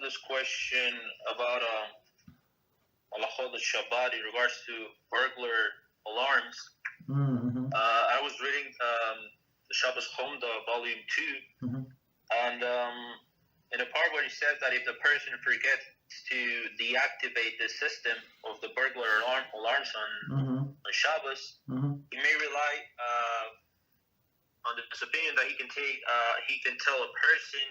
this question about Melachot Shabbat in regards to burglar alarms. Mm-hmm. I was reading the Shabbos Chomda, volume 2, Mm-hmm. and in a part where he says that if the person forgets to deactivate the system of the burglar alarms on Shabbos, he may rely on this opinion that he can tell a person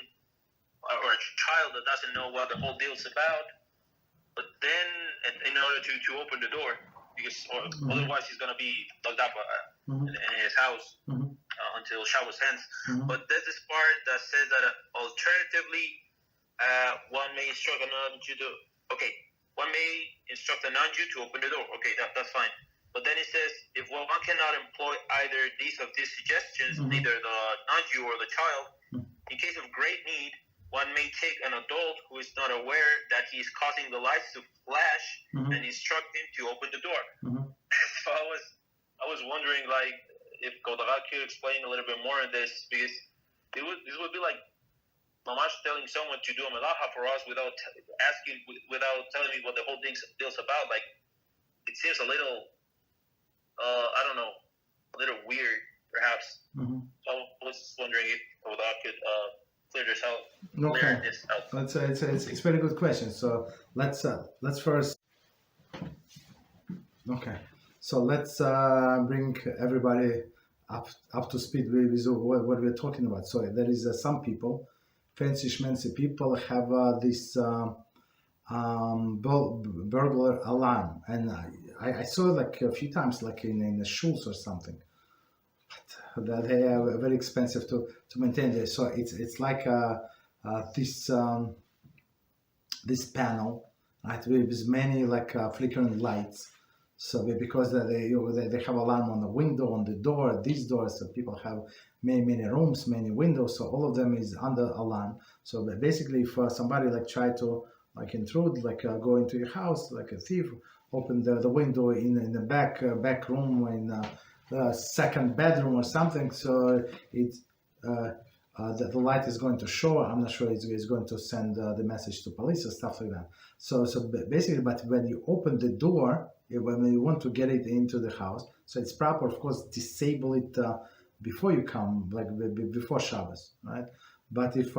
or a child that doesn't know what the whole deal's about, but then in order to open the door, because otherwise he's going to be locked up in his house until Shabbos ends. But there's this part that says that alternatively, one may instruct a non-Jew to open the door. Okay, that's fine. But then it says, if one cannot employ either of these suggestions, neither the non-Jew or the child, in case of great need, one may take an adult who is not aware that he is causing the lights to flash and instruct him to open the door. So I was wondering, like, if Burglar could explain a little bit more on this, because this would be like Mamash telling someone to do a Melachah for us without telling me what the whole deal's about. Like, it seems a little, I don't know, a little weird, perhaps. So I was wondering if Burglar could clear this out. It's a very good question. So let's first. Okay, so let's bring everybody up to speed with what we're talking about. So there is some people, fancy schmancy people, have this burglar alarm, and I saw it like a few times, like in the shuls or something. But that they are very expensive to maintain. This. So it's like this panel, right, with many like flickering lights. So because they have alarm on the window, on the door, these doors. So people have many rooms, many windows. So all of them is under alarm. So basically, if somebody like try to like intrude, like go into your house, like a thief, open the window in the back room, in the second bedroom or something. So it's the light is going to show. I'm not sure it's going to send the message to police or stuff like that. So basically, but when you open the door, when you want to get it into the house, so it's proper, of course, disable it before you come, like before Shabbos, right? But if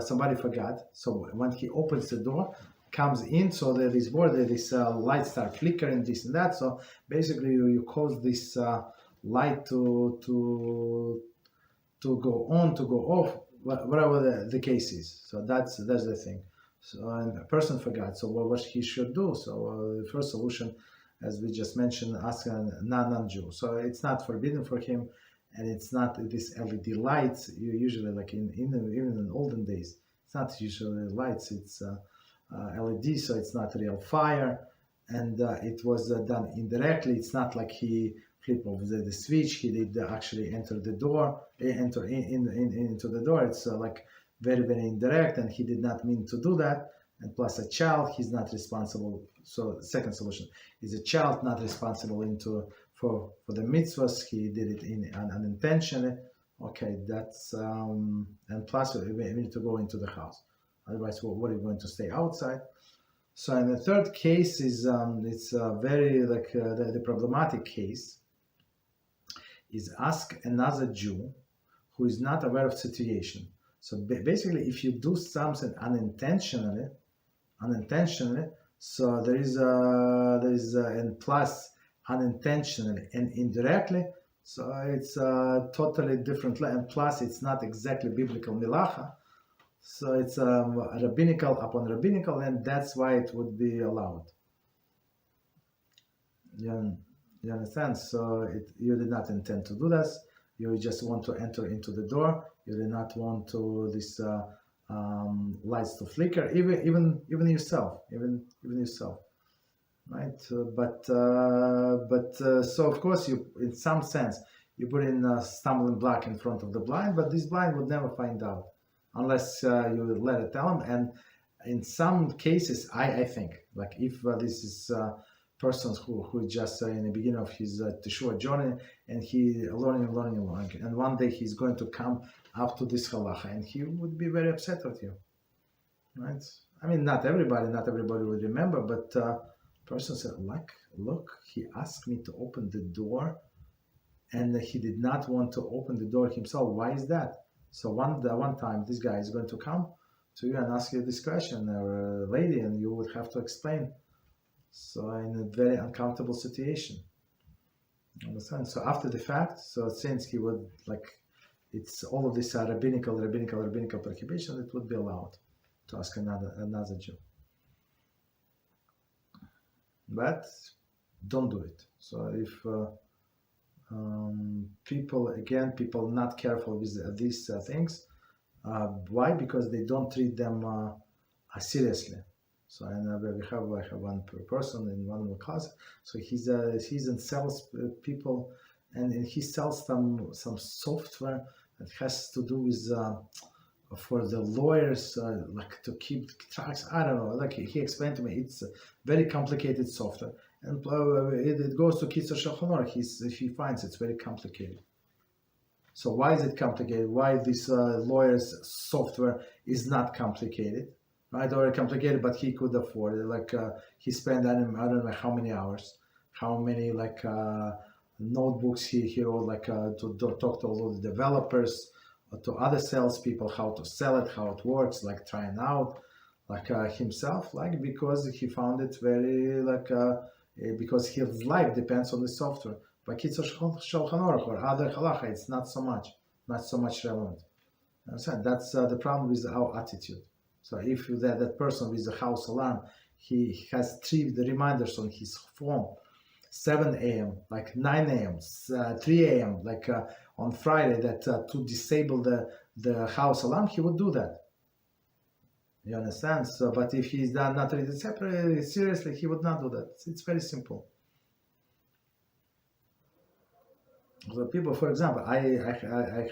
somebody forgot, so when he opens the door, comes in, so there is this light start flickering, this and that. So basically, you cause this light to go on, to go off, whatever the case is. So that's the thing. So and a person forgot. So what he should do? So the first solution, as we just mentioned, ask a non-Jew. So it's not forbidden for him, and it's not this LED lights. You usually, like even in olden days, it's not usually lights. It's LED, so it's not real fire, and it was done indirectly. It's not like he flip off the switch. He did actually enter the door, into the door. It's like very indirect, and he did not mean to do that. And plus a child, he's not responsible. So the second solution is a child not responsible for the mitzvahs. He did it unintentionally. Okay, that's and plus we need to go into the house. Otherwise, what are you going to stay outside? So, and the third case is it's very like the problematic case. Is ask another Jew who is not aware of situation. So basically, if you do something unintentionally, so there is and plus unintentionally and indirectly. So it's totally different, and plus it's not exactly biblical Melachah. So it's rabbinical upon rabbinical, and that's why it would be allowed. You understand? So you did not intend to do this. You just want to enter into the door. You did not want to this lights to flicker. Even yourself, even yourself, right? But so of course you, in some sense, you put in a stumbling block in front of the blind, but this blind would never find out unless you let it tell him. And in some cases, I think, like if this is persons who just in the beginning of his Teshuvah journey, and he learning, and one day he's going to come up to this halacha, and he would be very upset with you, right? I mean, not everybody would remember, but person said, like, look, he asked me to open the door, and he did not want to open the door himself. Why is that? So one time, this guy is going to come to you and ask you this question, or a lady, and you would have to explain. So in a very uncomfortable situation. Understand? So after the fact, so since he would it's all of this rabbinical prohibition, it would be allowed to ask another Jew. But don't do it. So if people not careful with these things, why? Because they don't treat them seriously. So we have one person in one of the classes. So he's in sales people, and he sells some software that has to do with for the lawyers, to keep tracks. I don't know. He explained to me, it's a very complicated software, and it goes to Kitzur Shulchan Aruch. He finds it's very complicated. So why is it complicated? Why this lawyer's software is not complicated? Right, or complicated, but he could afford it. He spent I don't know how many hours, how many notebooks he wrote, to talk to all the developers, to other salespeople, how to sell it, how it works, trying out, himself, because he found it very because his life depends on the software. But Kitzur Shulchan Aruch or other halacha, it's not so much relevant. Understand? That's the problem with our attitude. So if that person with the house alarm, he has 3 reminders on his phone, 7 a.m., 9 a.m., 3 a.m., on Friday, that to disable the house alarm, he would do that. You understand? So, but if he's not treated separately, seriously, he would not do that. It's very simple. So people, for example, I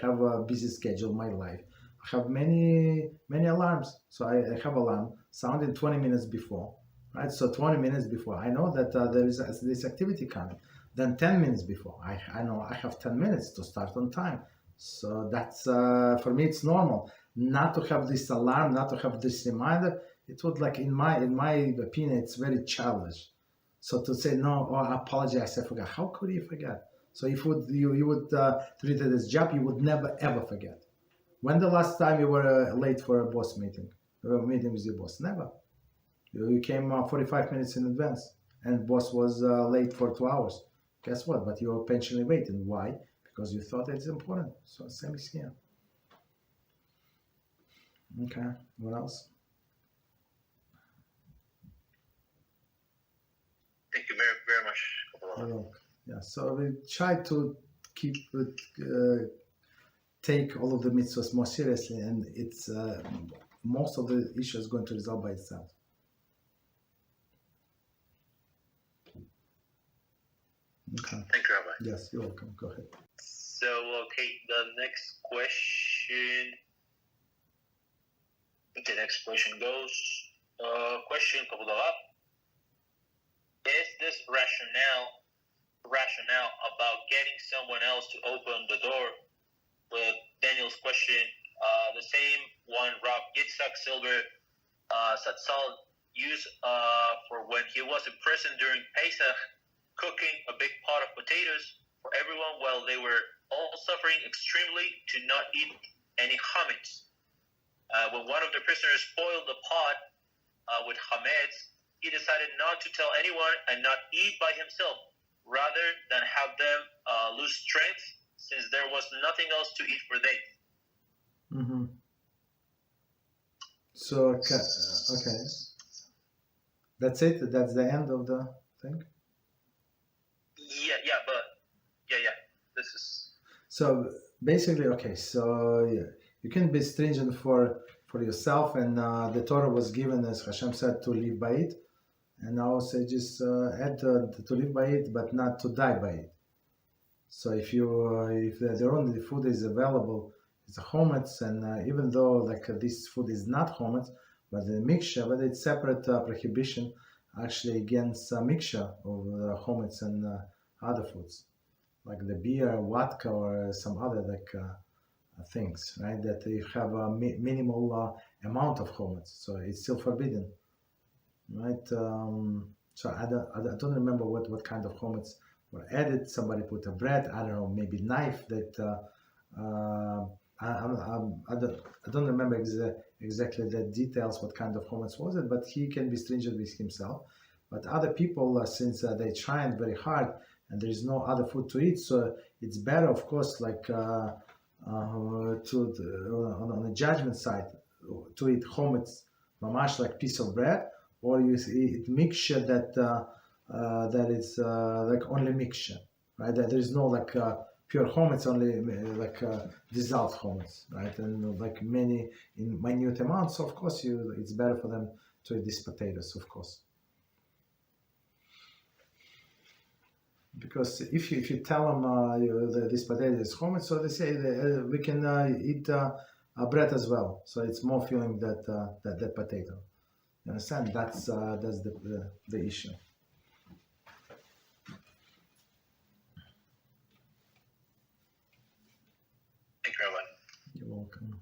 have a busy schedule in my life. I have many alarms. So I have alarm sounding 20 minutes before, right? So 20 minutes before, I know that there is this activity coming. Then 10 minutes before, I know I have 10 minutes to start on time. So that's, for me, it's normal. Not to have this alarm, not to have this reminder, it would in my opinion, it's very childish. So to say, no, I apologize, I forgot. How could you forget? So if you would treat it as job, you would never ever forget. When the last time you were late for a boss meeting with your boss? Never. You came 45 minutes in advance, and boss was late for 2 hours. Guess what? But you were patiently waiting. Why? Because you thought it's important. So same is here. Okay. What else? Thank you very much. Yeah. So we try to keep take all of the mitzvahs more seriously, and it's most of the issue is going to resolve by itself. Okay. Thank you, Rabbi. Yes, you're welcome. Go ahead. So, okay, the next question. The next question goes. Question couple up. Is this rationale about getting someone else to open the door? With Daniel's question, the same one Rob Yitzhak Silver Satzal used for when he was in prison during Pesach, cooking a big pot of potatoes for everyone while they were all suffering extremely to not eat any chametz. When one of the prisoners spoiled the pot with chametz, he decided not to tell anyone and not eat by himself, rather than have them lose strength, since there was nothing else to eat for days. Mm-hmm. So, okay. That's it? That's the end of the thing? Yeah. This is... So, basically, okay, so you can be stringent for yourself, and the Torah was given, as HaShem said, to live by it. And now say just add to live by it, but not to die by it. So if the only food is available is a chometz, and even though this food is not chometz, but the mixture, but it's separate prohibition actually against mixture of chometz and other foods, like the beer, vodka, or some other things, right? That you have a minimal amount of chametz, so it's still forbidden, right? So I don't remember what kind of chametz were added. Somebody put a bread, I don't know, maybe knife that I don't remember exactly the details, what kind of chametz was it, but he can be stringent with himself. But other people, since they tried very hard and there is no other food to eat, so it's better, of course, like on the judgment side, to eat chametz, mamash, like piece of bread, or you eat mixture that is like only mixture, right? That there is no like pure chametz, only like dissolved chametz, right? And like many in minute amounts. So of course, it's better for them to eat these potatoes, of course. Because if you tell them this potato is chametz, so they say we can eat bread as well. So it's more filling that potato. You understand? That's the issue. Thank you, Rabbi. You're welcome.